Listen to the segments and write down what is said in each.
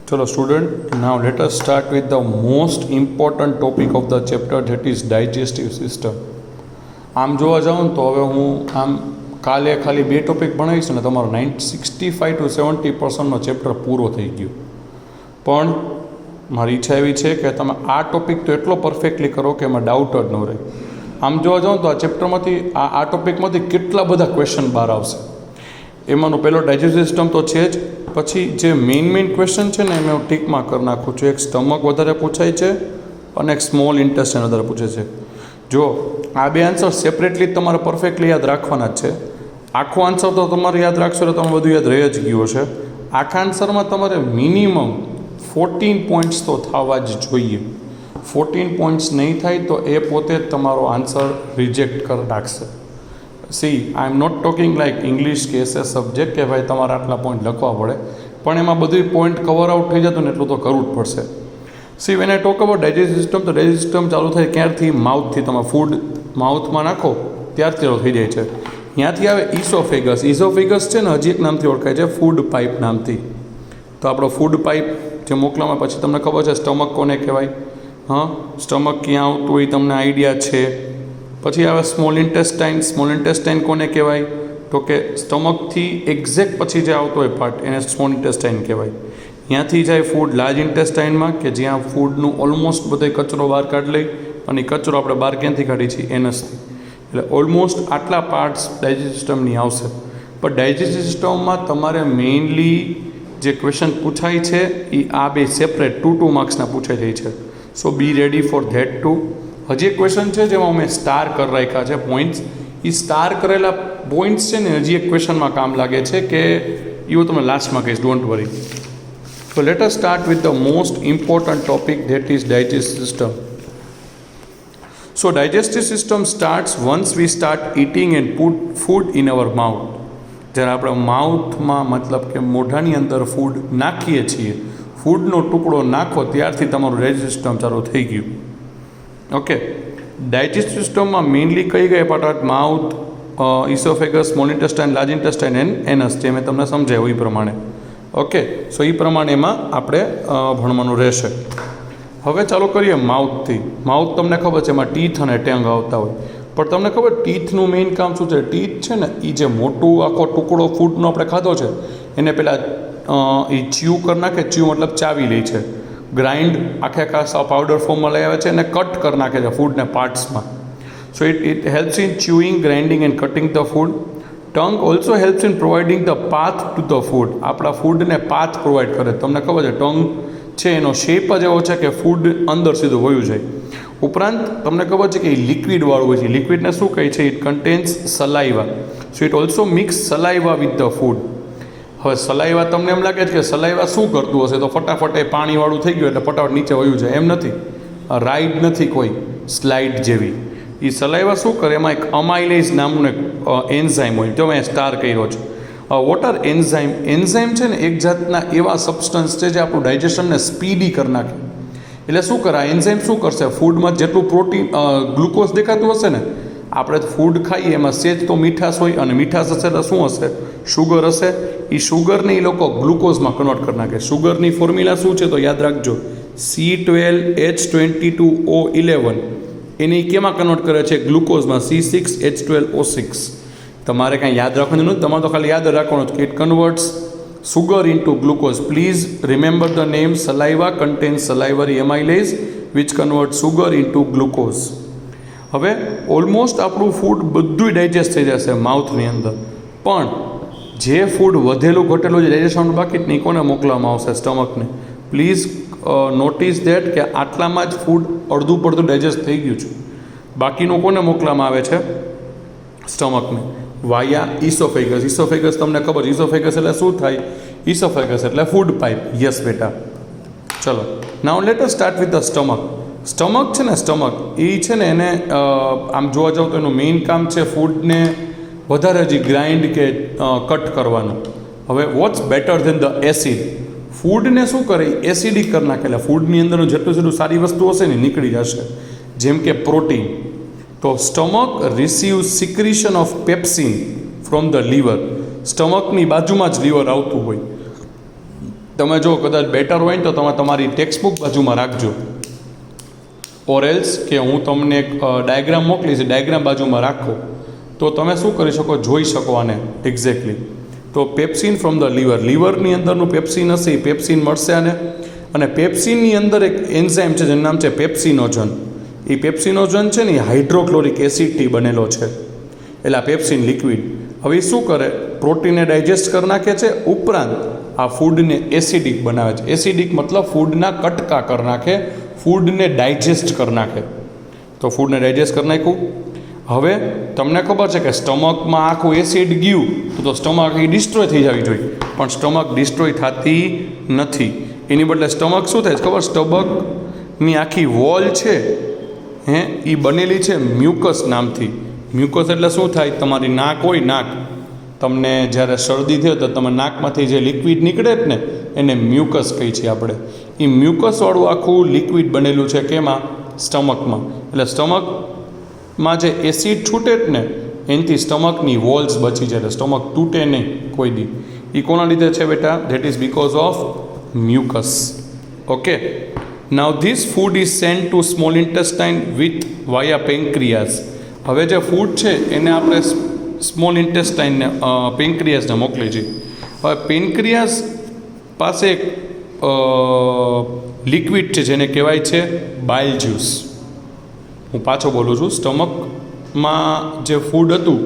Chalo student, now let us start with the most important topic of the chapter, that is digestive system. આમ જોવા જાઉં તો હવે હું આમ કાલે ખાલી 2 ટોપિક ભણાવીશ ને તમારો 65 to 70% ચેપ્ટર પૂરો થઈ ગયો. પણ મારી ઈચ્છા એવી છે કે તમે આ ટોપિક તો એટલો પરફેક્ટલી કરો કે એમાં ડાઉટ જ ન રહે. આમ જોવા જાઉં તો આ ચેપ્ટરમાંથી આ ટોપિકમાંથી કેટલા બધા ક્વેશ્ચન બહાર આવશે. એમાંનો પહેલો ડાયજેસ્ટિવ સિસ્ટમ તો છે જ. પછી જે મેઇન ક્વેશ્ચન છે ને એમ હું ટીકમાં કરી નાખું છું. એક સ્ટમક વધારે પૂછાય છે અને એક સ્મોલ ઇન્ટેસ્ટાઇન વધારે પૂછે છે. જો આ બે આન્સર સેપરેટલી તમારે પરફેક્ટલી યાદ રાખવાના જ છે. આખો આન્સર તો તમારે યાદ રાખશો એટલે તમે બધું યાદ રહી જ ગયો છે. આખા આન્સરમાં તમારે મિનિમમ 14 પોઈન્ટ્સ તો થવા જ જોઈએ. 14 પોઈન્ટ્સ નહીં થાય તો એ પોતે જ તમારો આન્સર રિજેક્ટ કરી નાખશે. See I am not talking like English કે એસએસ સબ્જેક્ટ કે ભાઈ તમારે આટલા પોઈન્ટ લખવા પડે, પણ એમાં બધું પોઈન્ટ કવર આઉટ થઈ જતું ને એટલું તો કરવું જ પડશે. C when I talk about digestive system, તો ડાયજેસ્ટિવ સિસ્ટમ ચાલુ થાય ક્યારથી? માઉથથી. તમે ફૂડ માઉથમાં નાખો ત્યારથી ચાલુ થઈ જાય છે. ત્યાંથી આવે ઇસોફેગસ. ઇસોફેગસ છે ને હજી એક નામથી ઓળખાય છે, ફૂડ પાઇપ નામથી. તો આપણો ફૂડ પાઇપ જે મોકલામાં પછી તમને ખબર છે સ્ટમક કોને કહેવાય? સ્ટમક ક્યાં આવતું હોય તમને આઈડિયા છે. પછી આવે સ્મોલ ઇન્ટેસ્ટાઇન. સ્મોલ ઇન્ટેસ્ટાઇન કોને કહેવાય? તો કે સ્ટમકથી એક્ઝેક્ટ પછી જે આવતો હોય પાર્ટ એને સ્મોલ ઇન્ટેસ્ટાઇન કહેવાય. ત્યાંથી જાય ફૂડ લાર્જ ઇન્ટેસ્ટાઇનમાં, કે જ્યાં ફૂડનું ઓલમોસ્ટ બધો કચરો બહાર કાઢી લઈ, અને કચરો આપણે બહાર ક્યાંથી કાઢીએ છીએ? એનસથી. એટલે ઓલમોસ્ટ આટલા પાર્ટ્સ ડાયજેસ્ટિવ સિસ્ટમની આવશે. પણ ડાયજેસ્ટિવ સિસ્ટમમાં તમારે મેઇનલી જે ક્વેશ્ચન પૂછાય છે એ આ બે સેપરેટ 2 માર્ક્સના પૂછાઈ જાય છે. સો બી રેડી ફોર ધેટ ટુ. હજી એક ક્વેશ્ચન છે જેમાં મેં સ્ટાર કરી રાખ્યા છે પોઈન્ટ્સ. એ સ્ટાર કરેલા પોઈન્ટ્સ છે ને હજી એક ક્વેશ્ચનમાં કામ લાગે છે, કે એવું તમને લાસ્ટમાં કહીશ, don't worry. So let us start with the most important topic, that is digestive system. So digestive system starts once we start eating and put food in our mouth. જ્યારે આપણે માઉથમાં મતલબ કે મોઢાની અંદર ફૂડ નાખીએ છીએ, ફૂડનો ટુકડો નાખો ત્યારથી તમારું ડાયજેસ્ટિવ સિસ્ટમ ચાલુ થઈ ગયું. ઓકે, ડાયજેસ્ટિવ સિસ્ટમમાં મેઇનલી કઈ part? Mouth, oesophagus, small intestine, large intestine and anus, જે મેં તમને સમજાવ્યું એ પ્રમાણે. ઓકે, સો એ પ્રમાણે એમાં આપણે ભણવાનું રહેશે. હવે ચાલો કરીએ માઉથથી. માઉથ તમને ખબર છે એમાં ટીથ અને ટેંગ આવતા હોય, પણ તમને ખબર ટીથનું મેઇન કામ શું છે? ટીથ છે ને એ જે મોટું આખો ટુકડો ફૂડનો આપણે ખાધો છે એને પહેલાં એ ચ્યુ કરી નાખે. ચ્યુ મતલબ ચાવી લે છે. ગ્રાઇન્ડ આખા પાવડર ફોર્મમાં લઈ આવે છે અને કટ કરી નાખે છે ફૂડને પાર્ટ્સમાં. So it helps in chewing, grinding and cutting the food. Tongue also helps in providing the path to the food. આપણા ફૂડને પાથ પ્રોવાઈડ કરે. તમને ખબર છે ટંગ છે એનો શેપ જ એવો છે કે ફૂડ અંદર સીધું વયું જાય. ઉપરાંત તમને ખબર છે કે એ લિક્વિડવાળું હોય છે. લિક્વિડને શું કહે છે? It contains saliva. So it also mix saliva with the food. હવે સલાઈવા તમને એમ લાગે છે કે સલાઈવા શું કરતું હશે? તો ફટાફટ એ પાણીવાળું થઈ ગયું એટલે ફટાફટ નીચે વયું જાય. એમ નથી. રાઈડ નથી કોઈ સ્લાઇડ જેવી. એ સલાઈવા શું કરે? એમાં એક અમાઇલેઝ નામનું એક એન્ઝાઇમ હોય. જો મેં સ્ટાર કર્યો છે. Water enzyme. એન્ઝાઇમ છે ને એક જાતના એવા સબસ્ટન્સ છે જે આપણું ડાયજેશનને સ્પીડી કરી નાખે. એટલે શું કરે આ એન્ઝાઇમ? શું કરશે? ફૂડમાં જેટલું પ્રોટીન, ગ્લુકોઝ દેખાતું હશે ને, આપણે ફૂડ ખાઈએ એમાં સેજ તો મીઠાશ હોય, અને મીઠાશ હશે એટલે શું હશે? શુગર હશે. એ શુગરને એ લોકો ગ્લુકોઝમાં કન્વર્ટ કરી નાખે. શુગરની ફોર્મ્યુલા શું છે? તો યાદ રાખજો, C12H22O11. એને કેમાં કન્વર્ટ કરે છે? ગ્લુકોઝમાં, C6H12O6. તમારે કાંઈ યાદ રાખવાનું નથી, તમારે તો ખાલી યાદ રાખવાનું છે કે it converts sugar into glucose. Please remember the name. Saliva contains salivary amylase which convert sugar into glucose. હવે ઓલમોસ્ટ આપણું ફૂડ બધું ડાયજેસ્ટ થઈ જશે માઉથની અંદર, પણ જે ફૂડ વધેલું ઘટેલું જે ડાયજેશન બાકી જ નહીં, કોને મોકલવામાં આવશે? સ્ટમકને. પ્લીઝ નોટિસ દેટ કે આટલામાં જ ફૂડ અડધું પડધું ડાયજેસ્ટ થઈ ગયું છે. બાકીનું કોને મોકલવામાં આવે છે? સ્ટમકને, વાયા ઇસોફેગસ. ઇસોફેગસ તમને ખબર, ઇસોફેગસ એટલે શું થાય? ઇસોફેગસ એટલે ફૂડ પાઇપ. યસ બેટા. ચલો, now let us start with the stomach. Stomach છે ને, સ્ટમક એ છે ને એને આમ જોવા જાવ તો એનું મેઇન કામ છે ફૂડને વધારે હજી ગ્રાઇન્ડ કે કટ કરવાનું. હવે what's better than the acid? ફૂડને શું કરે? એસિડિક કરી નાખે. એટલે ફૂડની અંદરનું જેટલું સારી વસ્તુ હશે ને નીકળી જશે, જેમ કે પ્રોટીન. તો stomach receive secretion of pepsin from the liver. સ્ટમકની બાજુમાં જ લીવર આવતું હોય. તમે જો કદાચ બેટર હોય ને તો તમે તમારી ટેક્સ્ટબુક બાજુમાં રાખજો, ઓર એલ્સ કે હું તમને એક ડાયાગ્રામ મોકલીશ, ડાયાગ્રામ બાજુમાં રાખો તો તમે શું કરી શકો, જોઈ શકો આને એક્ઝેક્ટલી. તો પેપ્સિન ફ્રોમ ધ લીવર, લીવરની અંદરનું પેપ્સિન હશે એ પેપ્સિન મળશે આને. અને પેપ્સિનની અંદર એક એન્ઝાઇમ છે જેનું નામ છે પેપ્સિનોજન. એ પેપ્સિનોજન છે ને એ હાઇડ્રોક્લોરિક એસિડથી બનેલો છે, એટલે આ પેપ્સિન લિક્વિડ. હવે એ શું કરે, પ્રોટીનને ડાયજેસ્ટ કરી નાખે છે, ઉપરાંત આ ફૂડને એસિડિક બનાવે છે. એસિડિક મતલબ ફૂડના કટકા કરી નાખે, ફૂડને ડાયજેસ્ટ કરી નાખે. તો ફૂડને ડાયજેસ્ટ કરી નાખ્યું. હવે તમને ખબર છે કે સ્ટમકમાં આખું એસિડ ગયું તો સ્ટમક એ ડિસ્ટ્રોય થઈ જવી જોઈએ, પણ સ્ટમક ડિસ્ટ્રોય થતી નથી. એની બદલે સ્ટમક શું થાય ખબર, સ્ટમકની આખી વોલ છે એ બનેલી છે મ્યુકસ નામથી. મ્યુકસ એટલે શું થાય, તમારી નાક હોય, નાક તમને જ્યારે શરદી થયો તો તમે નાકમાંથી જે લિક્વિડ નીકળે જ ને એને મ્યુકસ કહી છીએ આપણે. એ મ્યુકસવાળું આખું લિક્વિડ બનેલું છે કેમાં, સ્ટમકમાં. એટલે સ્ટમકમાં જે એસિડ છૂટે જ ને એનાથી સ્ટમકની વોલ્સ બચી જાય, એટલે સ્ટમક તૂટે નહીં કોઈ દી. એ કોના લીધે છે બેટા, that is because of mucus. Okay, now this food is sent to small intestine with via pancreas. હવે જે ફૂડ છે એને આપણે સ્મોલ ઇન્ટેસ્ટાઇનને પેન્ક્રિયાસને મોકલી છે. હવે પેન્ક્રિયાસ પાસે એક લિક્વિડ છે જેને કહેવાય છે બાઇલ જ્યુસ. હું પાછો બોલું છું, સ્ટમકમાં જે ફૂડ હતું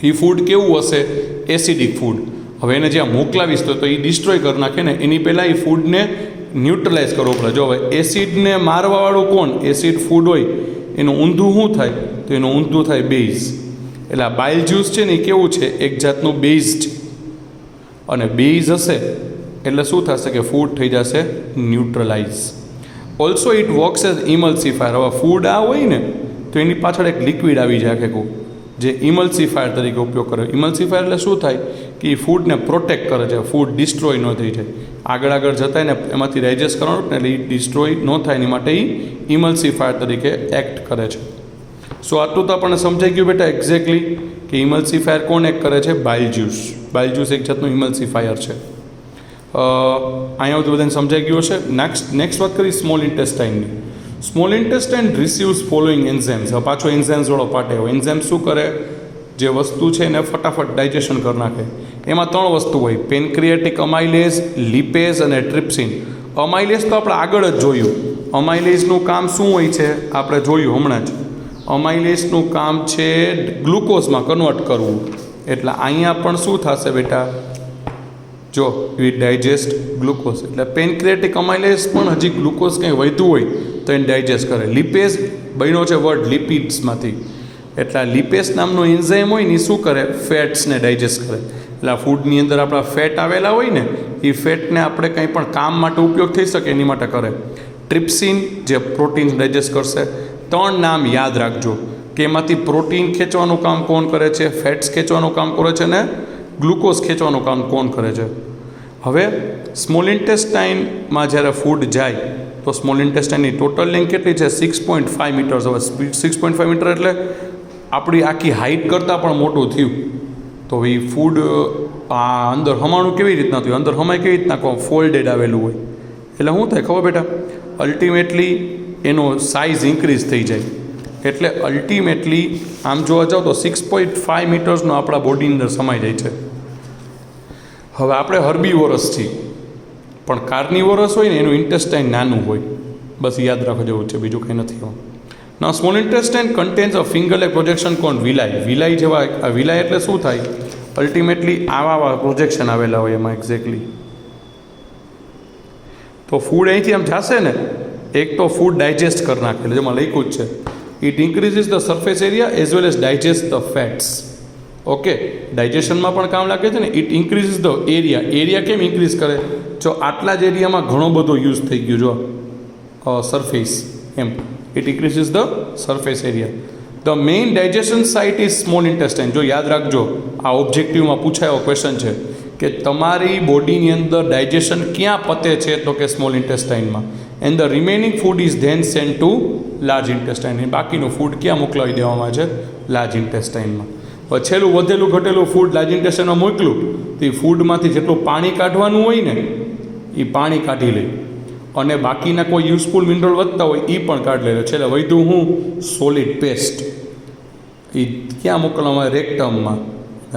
એ ફૂડ કેવું હશે, એસિડિક ફૂડ. હવે એને જ્યાં મોકલાવીશ તો એ ડિસ્ટ્રોય કરી નાખે ને, એની પહેલાં એ ફૂડને ન્યુટ્રલાઇઝ કરવો પડે. જો હવે એસિડને મારવાવાળું કોણ, એસિડ ફૂડ હોય એનું ઊંધું શું થાય, તો એનું ઊંધું થાય બેઝ. એટલે આ બાઇલ જ્યુસ છે ને એ કેવું છે, એક જાતનું બેઝ છે. અને બેઝ હશે એટલે શું થશે કે ફૂડ થઈ જશે neutralise. Also it works as emulsifier. હવે ફૂડ આ હોય ને તો એની પાછળ એક લિક્વિડ આવી જાય આખું જે ઇમલ્સિફાયર તરીકે ઉપયોગ કરે. ઇમલ્સિફાયર એટલે શું થાય કે એ ફૂડને પ્રોટેક્ટ કરે છે, ફૂડ ડિસ્ટ્રોય ન થઈ જાય. આગળ જતા ને એમાંથી ડાયજેસ્ટ કરવાનું ને એટલે એ ડિસ્ટ્રોય ન થાય એની માટે એ ઇમલ્સિફાયર તરીકે એક્ટ કરે છે. સો આટલું તો આપણને સમજાઈ ગયું બેટા એક્ઝેક્ટલી કે ઇમલ્સિફાયર કોણ એક્ટ કરે છે, બાઇલ જ્યુસ. બાઇલ જ્યુસ એક જાતનું ઇમલ્સિફાયર છે. અહીંયા બધું બધાને સમજાઈ ગયું હશે. નેક્સ્ટ વાત કરી સ્મોલ ઇન્ટેસ્ટાઇનની. Small intestine receives following enzymes. હવે પાછો એન્ઝાઇમ્સવાળો પાર્ટ આવ્યો. એન્ઝાઇમ શું કરે, જે વસ્તુ છે એને ફટાફટ ડાયજેશન કરી નાખે. એમાં 3 વસ્તુ હોય, પેન્ક્રિયાટિક અમાઇલેઝ, લિપેઝ અને ટ્રિપ્સિન. અમાઇલેઝ તો આપણે આગળ જ જોયું. અમાઇલેઝનું કામ શું હોય છે આપણે જોયું હમણાં જ. અમાઇલેઝનું કામ છે ગ્લુકોઝમાં કન્વર્ટ કરવું. એટલે અહીંયા પણ શું થશે બેટા, જો વી ડાયજેસ્ટ ગ્લુકોઝ. એટલે પેન્ક્રિયાટિક અમાઇલેઝ પણ હજી ગ્લુકોઝ કંઈ વધ્યું હોય તો એને ડાયજેસ્ટ કરે. લિપેઝ બન્યો છે વર્ડ લિપિડ્સમાંથી. એટલે લિપેઝ નામનો એન્ઝાઇમ હોય ને એ શું કરે, ફેટ્સને ડાયજેસ્ટ કરે. એટલે આ ફૂડની અંદર આપણા ફેટ આવેલા હોય ને એ ફેટને આપણે કંઈ પણ કામ માટે ઉપયોગ થઈ શકે એની માટે કરે. ટ્રિપ્સિન જે પ્રોટીન ડાયજેસ્ટ કરશે. 3 નામ યાદ રાખજો કે એમાંથી પ્રોટીન ખેંચવાનું કામ કોણ કરે છે, ફેટ્સ ખેંચવાનું કામ કરે છે ને ગ્લુકોઝ ખેંચવાનું કામ કોણ કરે છે. હવે સ્મોલ ઇન્ટેસ્ટાઇનમાં જ્યારે ફૂડ જાય તો સ્મોલ ઇન્ટેસ્ટાઇનની ટોટલ લેન્થ કેટલી છે, 6.5 મીટર્સ. હવે 6.5 મીટર એટલે આપણી આખી હાઇટ કરતાં પણ મોટું થયું. તો એ ફૂડ આ અંદર હમાણું કેવી રીતના થયું, અંદર હમાય કેવી રીતના, ફોલ્ડેડ આવેલું હોય. એટલે શું થાય ખબર બેટા, અલ્ટિમેટલી એનો સાઇઝ ઇન્ક્રીઝ થઈ જાય. એટલે અલ્ટિમેટલી આમ જોવા જાઓ તો 6.5 મીટર્સનો આપણા બોડીની અંદર સમાઈ જાય છે. હવે આપણે હર્બીવોરસ છીએ, પણ કાર્નિવોરસ હોય ને એનું ઇન્ટેસ્ટાઇન નાનું હોય. બસ યાદ રાખવા જેવું છે, બીજું કંઈ નથી. ના સ્મોલ ઇન્ટેસ્ટાઇન કન્ટેન્સ અ ફિંગર લાઇક પ્રોજેક્શન કોણ, વિલાય. વિલાય જેવા આ વિલાય એટલે શું થાય, અલ્ટિમેટલી આવા પ્રોજેક્શન આવેલા હોય એમાં એક્ઝેક્ટલી. તો ફૂડ અહીંથી આમ જશે ને, એક તો ફૂડ ડાયજેસ્ટ કરી નાખે, એટલે જેમાં લખ્યું જ છે it increases the surface area as well as digest the fats. Okay, ડાયજેશનમાં પણ કામ લાગે છે ને. It increases the area. Area કેમ ઇન્ક્રીઝ કરે, જો આટલા જ એરિયામાં ઘણો બધો યુઝ થઈ ગયો, જો સરફેસ એમ. It increases the surface area. The main digestion site is small intestine. જો યાદ રાખજો, આ ઓબ્જેક્ટિવમાં પૂછાયેલો ક્વેશ્ચન છે કે તમારી બોડીની અંદર ડાયજેશન ક્યાં પતે છે, તો કે સ્મોલ ઇન્ટેસ્ટાઇનમાં. And the remaining food is then sent to large intestine. બાકીનું ફૂડ ક્યાં મોકલાવી દેવામાં આવે છે, લાર્જ ઇન્ટેસ્ટાઇનમાં. છેલ્લું વધેલું ઘટેલું ફૂડ લાર્જ ઇન્ટેસ્ટાઇનમાં મોકલું તો એ ફૂડમાંથી જેટલું પાણી કાઢવાનું હોય ને એ પાણી કાઢી લે અને બાકીના કોઈ યુઝફુલ મિનરલ વધતા હોય એ પણ કાઢી લે. છેલ્લે વધ્યું હું સોલિડ પેસ્ટ, એ ક્યાં મોકલવામાં આવે? રેક્ટમમાં.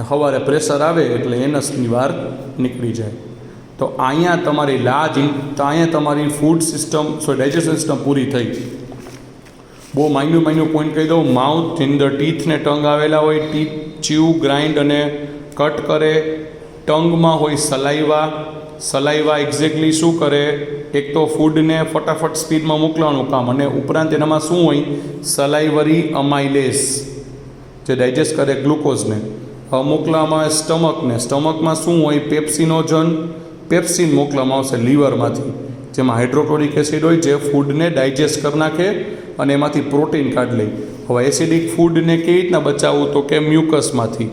સવારે પ્રેશર આવે એટલે એનસની બહાર નીકળી જાય. તો અહીંયા તમારી અહીંયા તમારી ફૂડ સિસ્ટમ ડાયજેસ્ટિવ સિસ્ટમ પૂરી થઈ. બહુ માઇન્યુ પોઈન્ટ કહી દઉં. માઉથ અંદર ટીથ ને ટંગ આવેલા હોય. ટીથ ચ્યુ, ગ્રાઇન્ડ અને કટ કરે. ટંગમાં હોય સલાઈવા એક્ઝેક્ટલી શું કરે? એક તો ફૂડને ફટાફટ સ્પીડમાં મોકલવાનું કામ, અને ઉપરાંત એનામાં શું હોય? સલાઈવરી અમાઇલેસ જે ડાયજેસ્ટ કરે ગ્લુકોઝને. હવે મોકલવામાં આવે સ્ટમકમાં શું હોય? પેપ્સિન મોકલવામાં આવશે લીવરમાંથી, જેમાં હાઇડ્રોક્લોરિક એસિડ હોય જે ફૂડને ડાયજેસ્ટ કરી નાખે અને એમાંથી પ્રોટીન કાઢી લે. હવે એસિડિક ફૂડને કેવી રીતના બચાવવું? તો કે મ્યુકસમાંથી.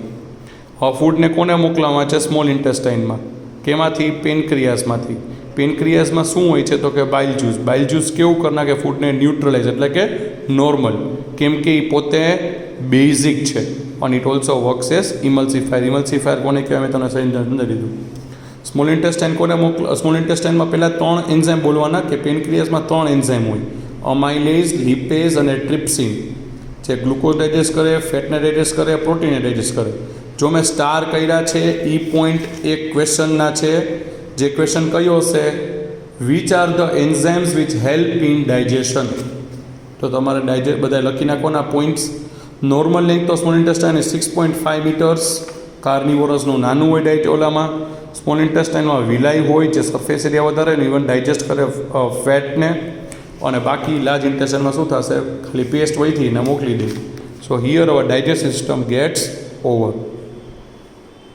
હવે ફૂડને કોને મોકલવામાં છે? સ્મોલ ઇન્ટેસ્ટાઇનમાં. કેમાંથી? પેનક્રિયાસમાંથી. પેનક્રિયાસમાં શું હોય છે? તો કે બાઇલ જ્યુસ કેવું કરી નાખે? ફૂડને ન્યુટ્રલાઇઝ એટલે કે નોર્મલ, કેમ કે એ પોતે બેઝિક છે. અને ઇટ ઓલ્સો વર્ક્સ એઝ ઇમલ્સિફાયર કોને કહેવાય? મેં તમને સમજાવી દીધું. સ્મોલ ઇન્ટેસ્ટાઇનમાં પહેલાં 3 એન્ઝાઇમ બોલવાના, કે પેનક્રિયાસમાં 3 એન્ઝાઇમ હોય: અમાઇલેઝ, લિપેઝ અને ટ્રિપ્સિન, જે ગ્લુકોઝ ડાયજેસ્ટ કરે, ફેટને ડાયજેસ્ટ કરે, પ્રોટીનને ડાયજેસ્ટ કરે. જો મેં સ્ટાર કર્યા છે એ પોઈન્ટ એક ક્વેશ્ચનના છે. જે ક્વેશ્ચન કયો હશે? Which are the enzymes which help in digestion? તો તમારે બધા લખી નાખવાના પોઈન્ટ્સ. નોર્મલ લેન્થ તો સ્મોલ ઇન્ટેસ્ટાઇન 6.5 મીટર્સ. કાર્નિવોરસનું નાનું હોય ઓલામાં. સ્મોલ ઇન્ટેસ્ટાઇનમાં વિલાઈ હોય જે સરફેસ એરિયા વધારે ને ઇવન ડાયજેસ્ટ કરે ફેટને. અને બાકી લાર્જ ઇન્ટેસ્ટાઇનમાં શું થશે? ખાલી પેસ્ટ હોયથી ને મોકલી દે. So here our digestive system gets over.